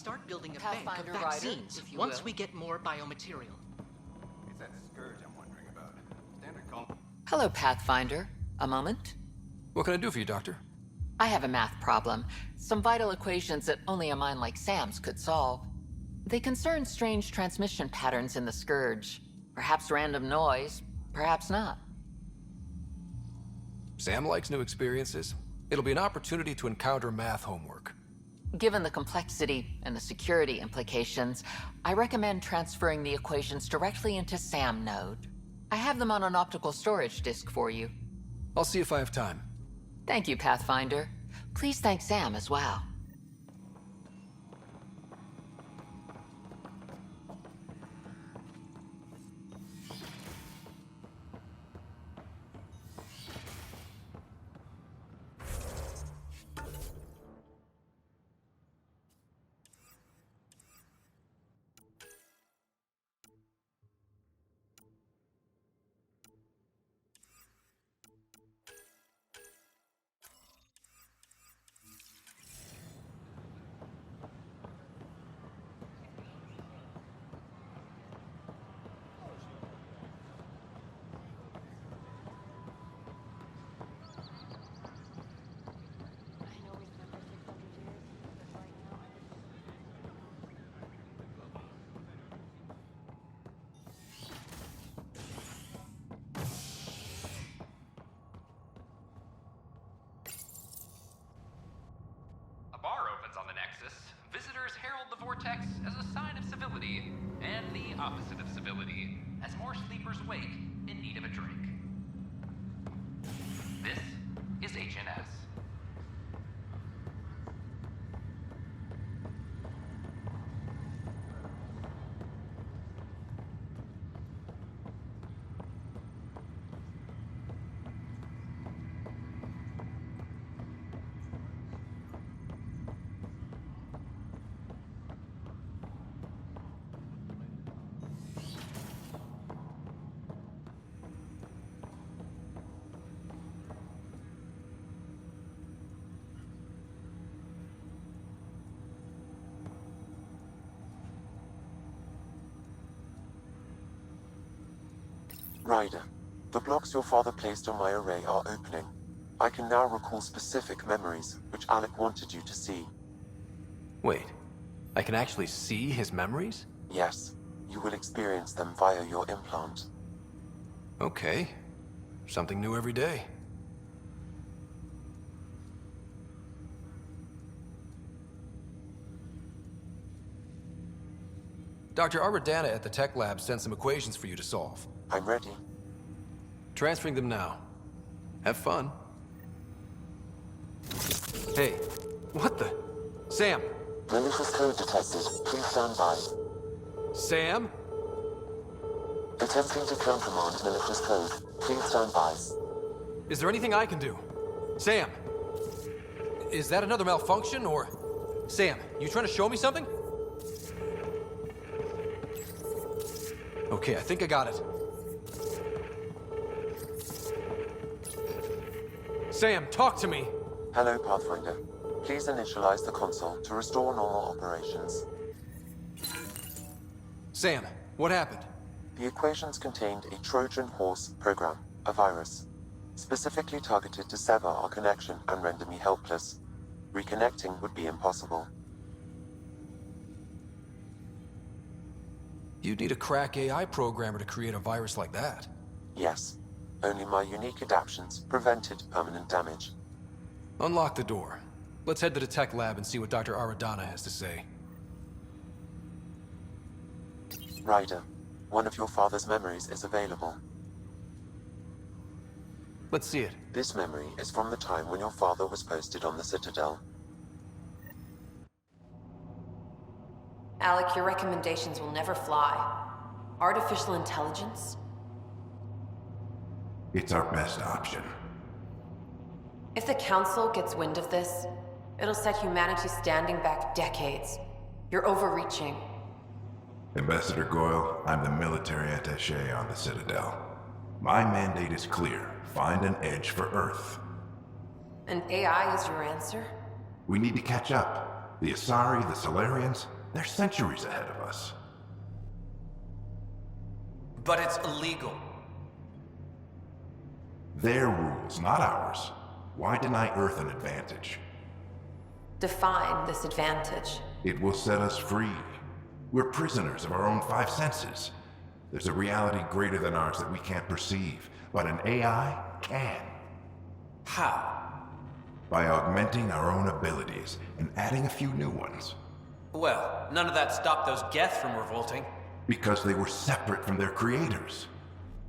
start building a bank of Pathfinder vaccines rider, if you once will. we get more biomaterial. It's that scourge I'm wondering about. Standard call. Hello, Pathfinder. A moment? What can I do for you, Doctor? I have a math problem. Some vital equations that only a mind like Sam's could solve. They concern strange transmission patterns in the Scourge. Perhaps random noise, perhaps not. Sam likes new experiences. It'll be an opportunity to encounter math homework. Given the complexity and the security implications, I recommend transferring the equations directly into SAM node. I have them on an optical storage disk for you. I'll see if I have time. Thank you, Pathfinder. Please thank Sam as well. A bar opens on the Nexus. Visitors herald the vortex as a sign of civility, and the opposite of civility, as more sleepers wake in need of a drink. This is HNS. Ryder, the blocks your father placed on my array are opening. I can now recall specific memories, which Alec wanted you to see. Wait, I can actually see his memories? Yes, you will experience them via your implant. Okay. Something new every day. Dr. Aradana at the tech lab sent some equations for you to solve. I'm ready. Transferring them now. Have fun. Hey, what the? Sam! Malicious code detected. Please stand by. Sam? Attempting to countermand malicious code. Please stand by. Is there anything I can do? Sam! Is that another malfunction, or... Sam, you trying to show me something? Okay, I think I got it. Sam, talk to me! Hello, Pathfinder. Please initialize the console to restore normal operations. Sam, what happened? The equations contained a Trojan horse program, a virus, specifically targeted to sever our connection and render me helpless. Reconnecting would be impossible. You'd need a crack AI programmer to create a virus like that. Yes, only my unique adaptions prevented permanent damage. Unlock the door. Let's head to the tech lab and see what Dr. Aradana has to say. Ryder, one of your father's memories is available. Let's see it. This memory is from the time when your father was posted on the Citadel. Alec, your recommendations will never fly. Artificial intelligence? It's our best option. If the Council gets wind of this, it'll set humanity standing back decades. You're overreaching. Ambassador Goyle, I'm the military attaché on the Citadel. My mandate is clear. Find an edge for Earth. And AI is your answer? We need to catch up. The Asari, the Solarians, They're centuries ahead of us. But it's illegal. Their rules, not ours. Why deny Earth an advantage? Define this advantage. It will set us free. We're prisoners of our own five senses. There's a reality greater than ours that we can't perceive, but an AI can. How? By augmenting our own abilities and adding a few new ones. Well, none of that stopped those Geth from revolting. Because they were separate from their creators.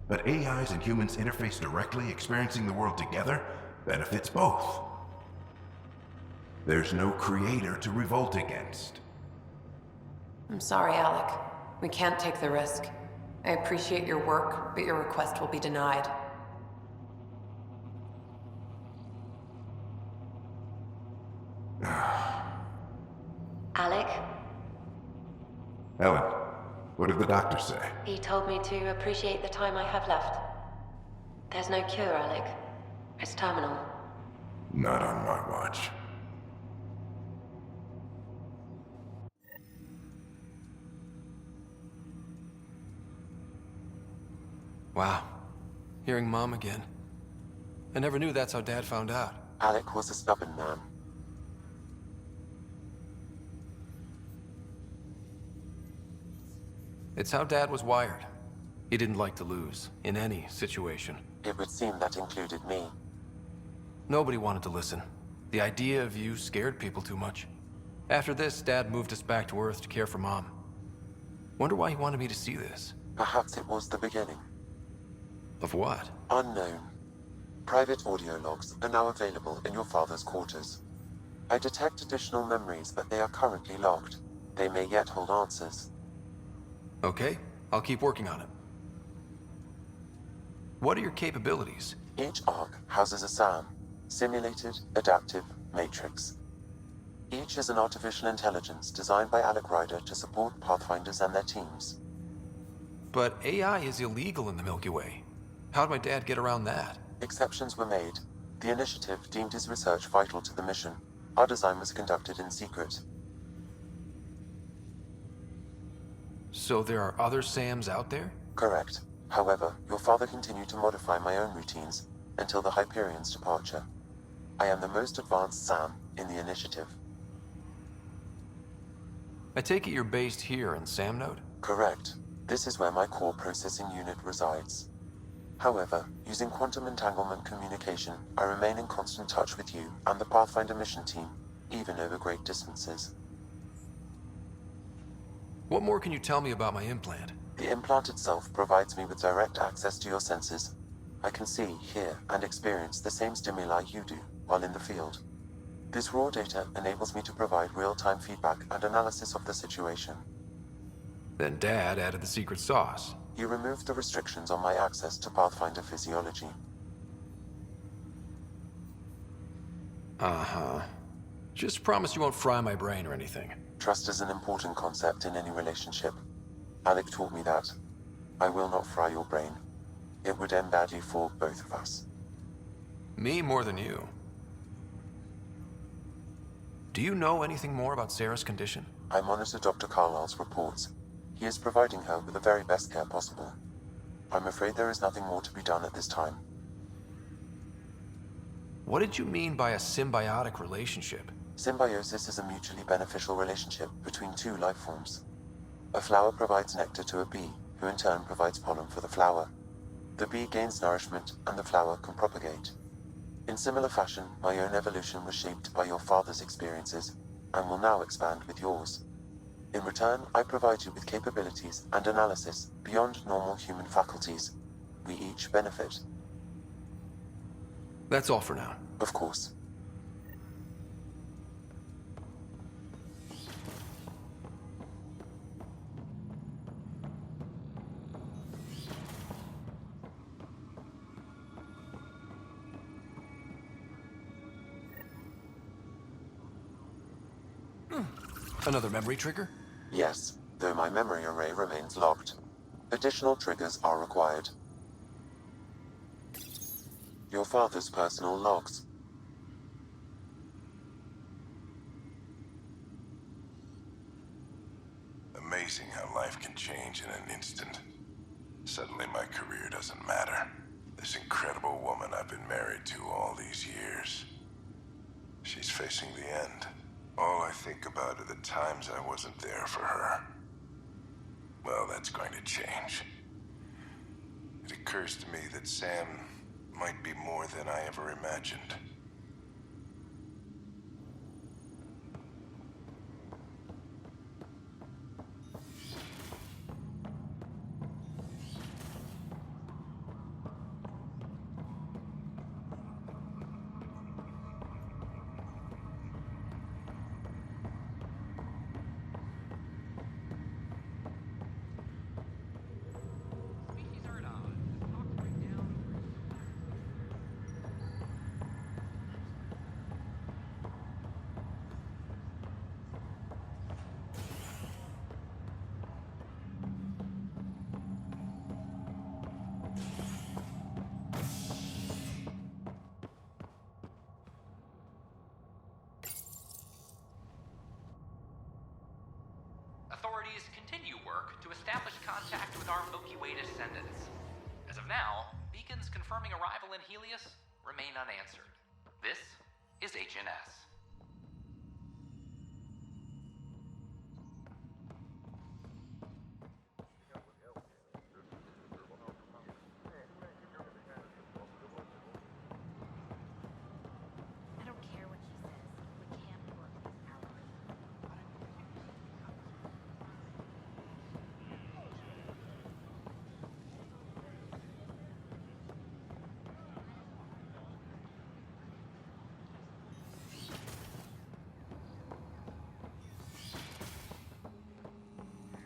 But AIs and humans interface directly, experiencing the world together, benefits both. There's no creator to revolt against. I'm sorry, Alec. We can't take the risk. I appreciate your work, but your request will be denied. Alec, Ellen, what did the doctor say? he told me to appreciate the time I have left. There's no cure, Alec. It's terminal. Not on my watch. Wow. Hearing Mom again. I never knew that's how Dad found out. Alec was a stubborn man. It's how Dad was wired. He didn't like to lose, in any situation. It would seem that included me. Nobody wanted to listen. The idea of you scared people too much. After this, Dad moved us back to Earth to care for Mom. Wonder why he wanted me to see this. Perhaps it was the beginning. Of what? Unknown. Private audio logs are now available in your father's quarters. I detect additional memories, but they are currently locked. They may yet hold answers. Okay, I'll keep working on it. What are your capabilities? Each arc houses a SAM, Simulated Adaptive Matrix. Each is an artificial intelligence designed by Alec Ryder to support Pathfinders and their teams. But AI is illegal in the Milky Way. How'd my dad get around that? Exceptions were made. The initiative deemed his research vital to the mission. Our design was conducted in secret. So there are other SAMs out there? Correct. However, your father continued to modify my own routines until the Hyperion's departure. I am the most advanced SAM in the initiative. I take it you're based here in Sam Node? Correct. This is where my core processing unit resides. However, using quantum entanglement communication, I remain in constant touch with you and the Pathfinder mission team, even over great distances. What more can you tell me about my implant? The implant itself provides me with direct access to your senses. I can see, hear, and experience the same stimuli you do while in the field. This raw data enables me to provide real-time feedback and analysis of the situation. Then Dad added the secret sauce. You removed the restrictions on my access to Pathfinder physiology. Uh-huh. Just promise you won't fry my brain or anything. Trust is an important concept in any relationship. Alec taught me that. I will not fry your brain. It would end badly for both of us. Me more than you. Do you know anything more about Sarah's condition? I monitor Dr. Carlisle's reports. He is providing her with the very best care possible. I'm afraid there is nothing more to be done at this time. What did you mean by a symbiotic relationship? Symbiosis is a mutually beneficial relationship between two life forms. A flower provides nectar to a bee, who in turn provides pollen for the flower. The bee gains nourishment, and the flower can propagate. In similar fashion, my own evolution was shaped by your father's experiences, and will now expand with yours. In return, I provide you with capabilities and analysis beyond normal human faculties. We each benefit. That's all for now. Of course. Another memory trigger? Yes, though my memory array remains locked. Additional triggers are required. Your father's personal logs. how life can change in an instant. Suddenly my career doesn't matter. This incredible woman I've been married to all these years. She's facing the end. All I think about are the times I wasn't there for her. Well, that's going to change. It occurs to me that Sam might be more than I ever imagined. Species are at odds. Stocks break down. Authorities continue work to establish contact with our Milky Way descendants. As of now, beacons confirming arrival in Helios remain unanswered. This is HNS. I don't care what she says. We can't work these hours.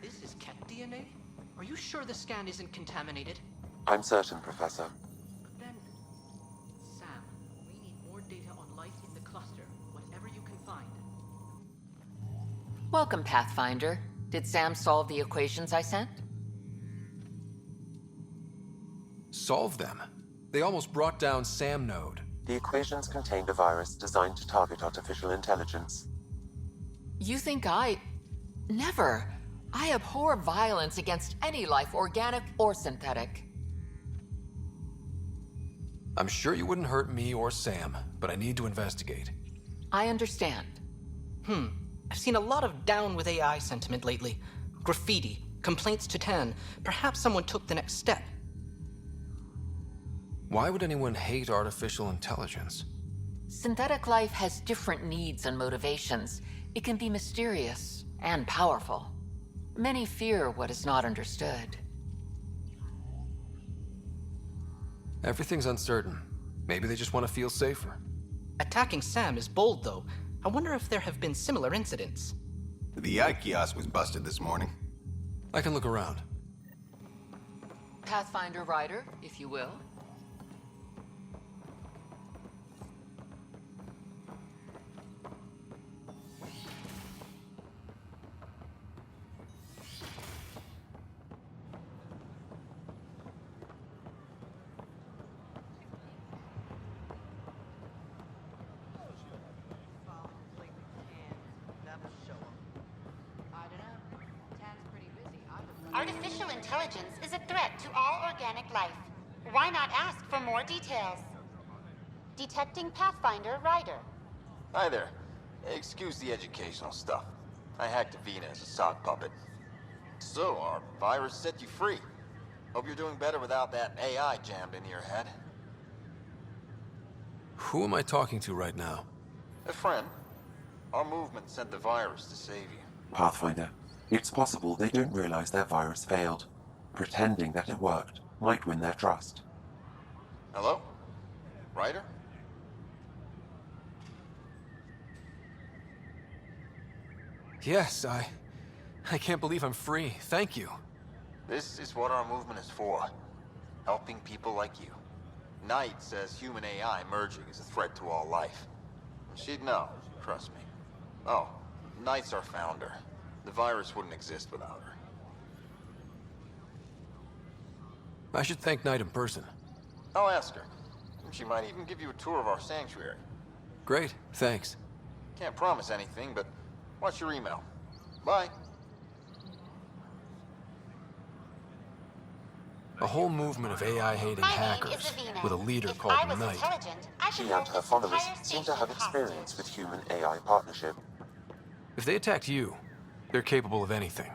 This is cat DNA? Are you sure the scan isn't contaminated? I'm certain, Professor. Then, Sam, we need more data on life in the cluster, whatever you can find. Welcome, Pathfinder. Did Sam solve the equations I sent? Solve them? They almost brought down Sam Node. The equations contained a virus designed to target artificial intelligence. You think I... Never. I abhor violence against any life, organic or synthetic. I'm sure you wouldn't hurt me or Sam, but I need to investigate. I understand. I've seen a lot of down with AI sentiment lately. Graffiti, complaints to 10. Perhaps someone took the next step. Why would anyone hate artificial intelligence? Synthetic life has different needs and motivations. It can be mysterious and powerful. Many fear what is not understood. Everything's uncertain. Maybe they just want to feel safer. Attacking Sam is bold, though. I wonder if there have been similar incidents. The eye kiosk was busted this morning. I can look around. Pathfinder Rider, if you will. Artificial intelligence is a threat to all organic life. Why not ask for more details? Detecting Pathfinder Rider. Hi there. Excuse the educational stuff. I hacked Avina as a sock puppet. So, our virus set you free. Hope you're doing better without that AI jammed into your head. Who am I talking to right now? A friend. Our movement sent the virus to save you. Pathfinder, it's possible they don't realize their virus failed. Pretending that it worked might win their trust. Hello? Ryder? Yes, I can't believe I'm free. Thank you. This is what our movement is for. Helping people like you. Knight says human AI merging is a threat to all life. She'd know, trust me. Oh, Knight's our founder. The virus wouldn't exist without her. I should thank Knight in person. I'll ask her. She might even give you a tour of our sanctuary. Great, thanks. Can't promise anything, but watch your email. Bye. A whole movement of AI-hating My name hackers is Avina. with a leader If called I was Knight. intelligent, I She could and hold her this followers entire seem to have station hostage. experience with human-AI partnership. If they attacked you, they're capable of anything.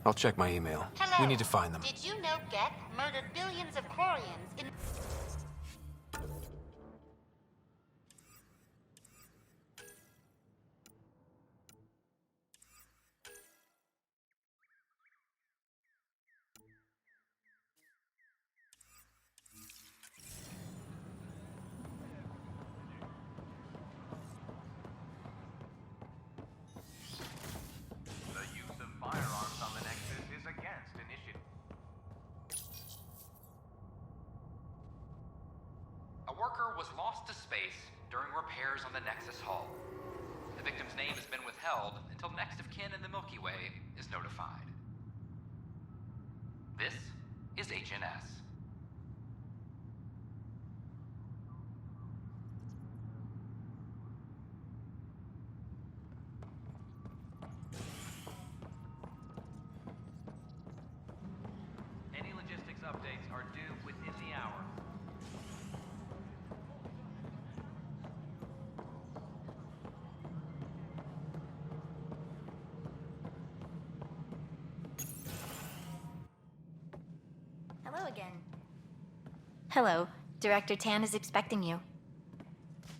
I'll check my email. Hello. We need to find them. Did you know Geth murdered billions of Quarians in... The use of firearms on the Nexus is against initiative. A worker was lost to space during repairs on the Nexus hull. The victim's name has been withheld until next of kin in the Milky Way is notified. This is HNS. Any logistics updates are due within the hour. Hello again. Hello. Director Tan is expecting you.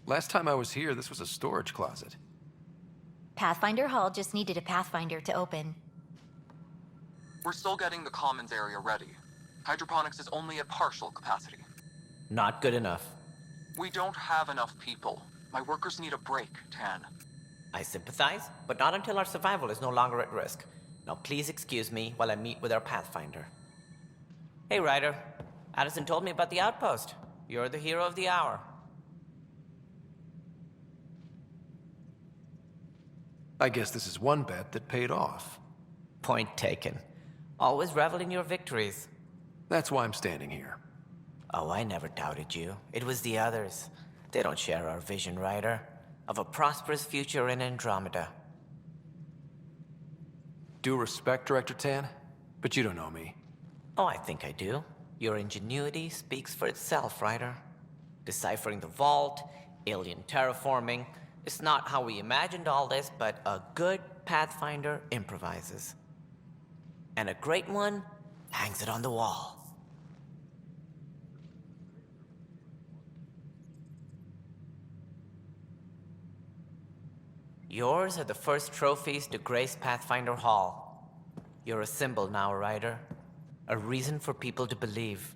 Last time I was here, this was a storage closet. Pathfinder Hall just needed a Pathfinder to open. We're still getting the commons area ready. Hydroponics is only at partial capacity. Not good enough. We don't have enough people. My workers need a break, Tan. I sympathize, but not until our survival is no longer at risk. Now please excuse me while I meet with our Pathfinder. Hey, Ryder. Addison told me about the outpost. You're the hero of the hour. I guess this is one bet that paid off. Point taken. Always revel in your victories. That's why I'm standing here. Oh, I never doubted you. It was the others. They don't share our vision, Ryder, of a prosperous future in Andromeda. Due respect, Director Tan, but you don't know me. Oh, I think I do. Your ingenuity speaks for itself, Ryder. Deciphering the vault, alien terraforming. It's not how we imagined all this, but a good Pathfinder improvises. And a great one hangs it on the wall. Yours are the first trophies to grace Pathfinder Hall. You're a symbol now, Ryder. A reason for people to believe.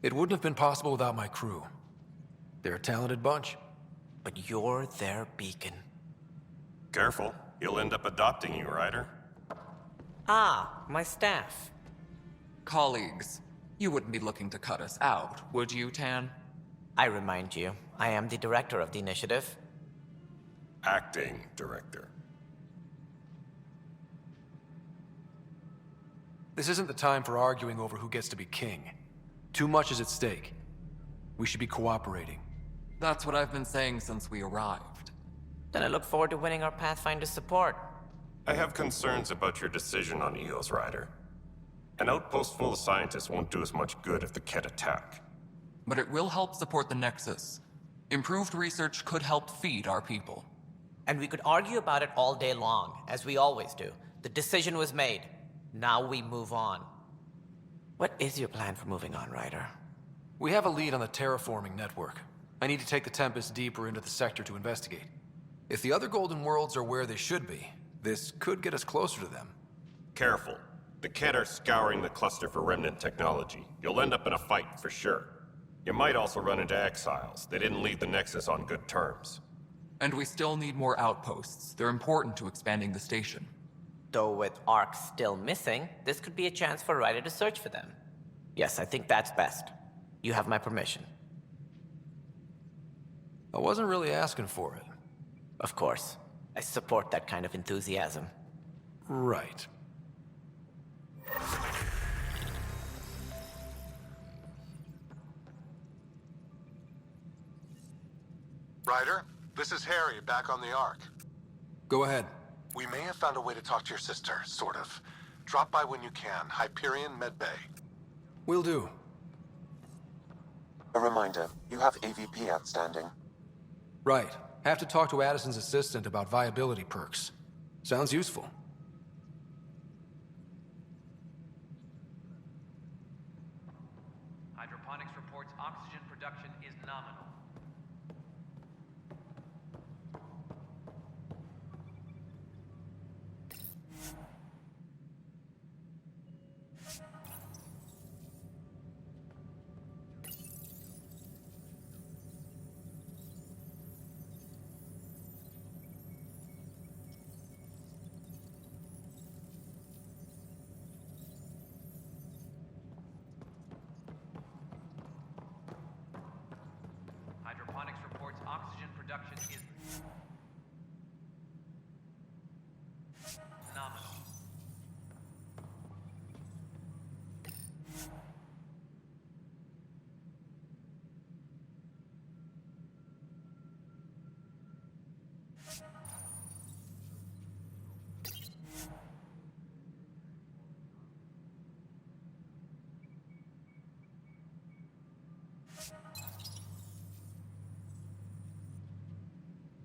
It wouldn't have been possible without my crew. They're a talented bunch. But you're their beacon. Careful. He'll end up adopting you, Ryder. Ah, my staff. Colleagues, you wouldn't be looking to cut us out, would you, Tan? I remind you, I am the director of the initiative. Acting director. This isn't the time for arguing over who gets to be king. Too much is at stake. We should be cooperating. That's what I've been saying since we arrived. Then I look forward to winning our Pathfinder support. I have concerns about your decision on EOS, Ryder. An outpost full of scientists won't do us much good if the Kett attack. But it will help support the Nexus. Improved research could help feed our people. And we could argue about it all day long, as we always do. The decision was made. Now we move on. What is your plan for moving on, Ryder? We have a lead on the terraforming network. I need to take the Tempest deeper into the sector to investigate. If the other Golden Worlds are where they should be, this could get us closer to them. Careful. The Kett are scouring the cluster for remnant technology. You'll end up in a fight, for sure. You might also run into exiles. They didn't leave the Nexus on good terms. And we still need more outposts. They're important to expanding the station. Though with Ark still missing, this could be a chance for Ryder to search for them. Yes, I think that's best. You have my permission. I wasn't really asking for it. Of course. I support that kind of enthusiasm. Right. Ryder, this is Harry, back on the Ark. Go ahead. We may have found a way to talk to your sister, sort of. Drop by when you can. Hyperion Med Bay. Will do. A reminder, you have AVP outstanding. Right. Have to talk to Addison's assistant about viability perks. Sounds useful. Hydroponics reports oxygen production is nominal. Hydroponics reports oxygen production is nominal.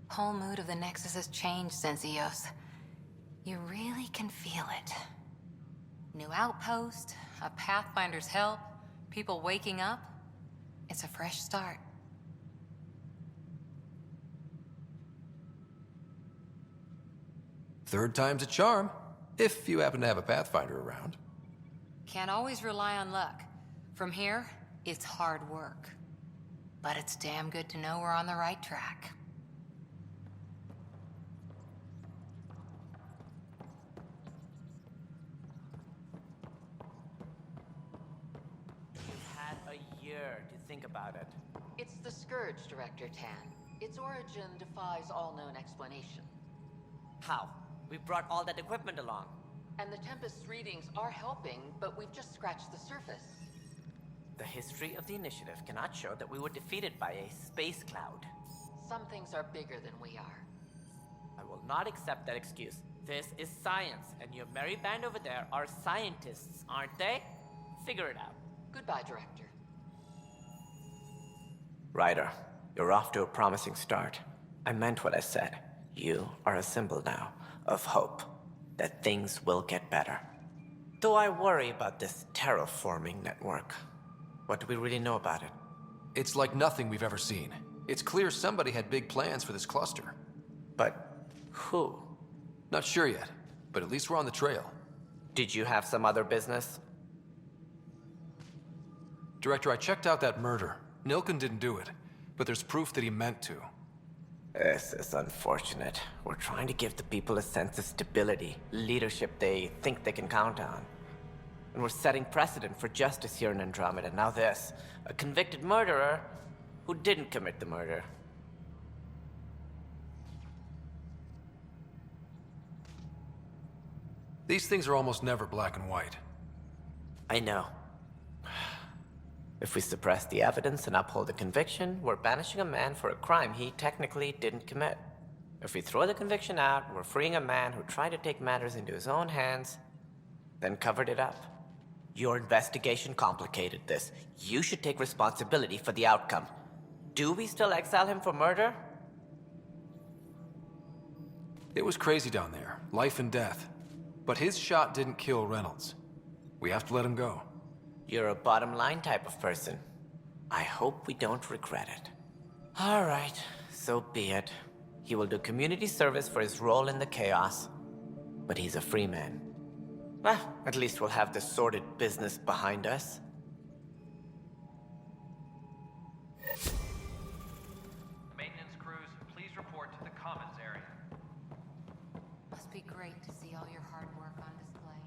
Whole mood of the Nexus has changed since EOS. You really can feel it. New outpost, a Pathfinder's help, people waking up. It's a fresh start. Third time's a charm, if you happen to have a Pathfinder around. Can't always rely on luck. From here, it's hard work. But it's damn good to know we're on the right track. You've had a year to think about it. It's the Scourge, Director Tan. Its origin defies all known explanation. How? We brought all that equipment along. And the Tempest's readings are helping, but we've just scratched the surface. The history of the initiative cannot show that we were defeated by a space cloud. Some things are bigger than we are. I will not accept that excuse. This is science, and your merry band over there are scientists, aren't they? Figure it out. Goodbye, Director. Ryder, you're off to a promising start. I meant what I said. You are a symbol now of hope that things will get better. Though I worry about this terraforming network. What do we really know about it? It's like nothing we've ever seen. It's clear somebody had big plans for this cluster. But who? Not sure yet, but at least we're on the trail. Did you have some other business? Director, I checked out that murder. Nilken didn't do it, but there's proof that he meant to. This is unfortunate. We're trying to give the people a sense of stability, leadership they think they can count on. And we're setting precedent for justice here in Andromeda. Now this, a convicted murderer who didn't commit the murder. These things are almost never black and white. I know. If we suppress the evidence and uphold the conviction, we're banishing a man for a crime he technically didn't commit. If we throw the conviction out, we're freeing a man who tried to take matters into his own hands, then covered it up. Your investigation complicated this. You should take responsibility for the outcome. Do we still exile him for murder? It was crazy down there, life and death. But his shot didn't kill Reynolds. We have to let him go. You're a bottom line type of person. I hope we don't regret it. All right, so be it. He will do community service for his role in the chaos. But he's a free man. Well, at least we'll have the sordid business behind us. Maintenance crews, please report to the commons area. Must be great to see all your hard work on display.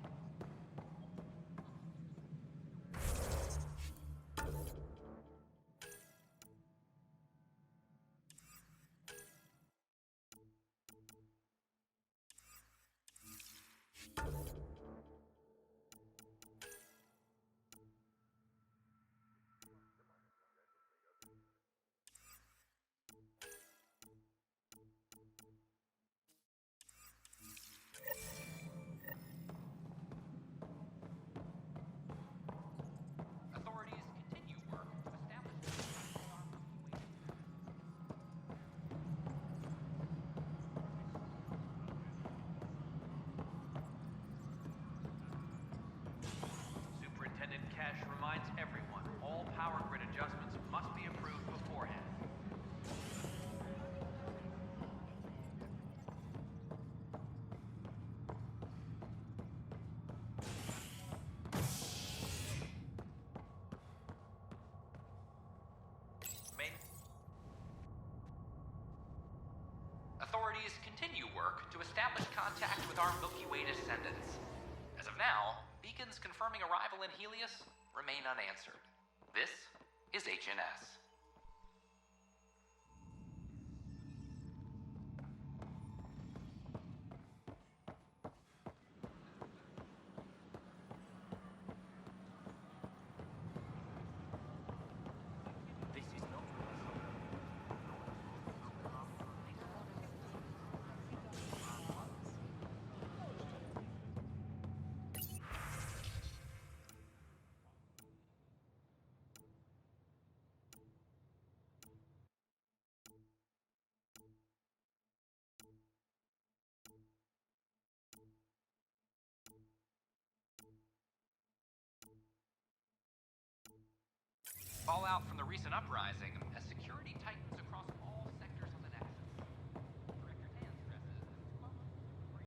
to establish contact with our Milky Way descendants. As of now, beacons confirming arrival in Helios remain unanswered. This is HNS. Fallout from the recent uprising as security tightens across all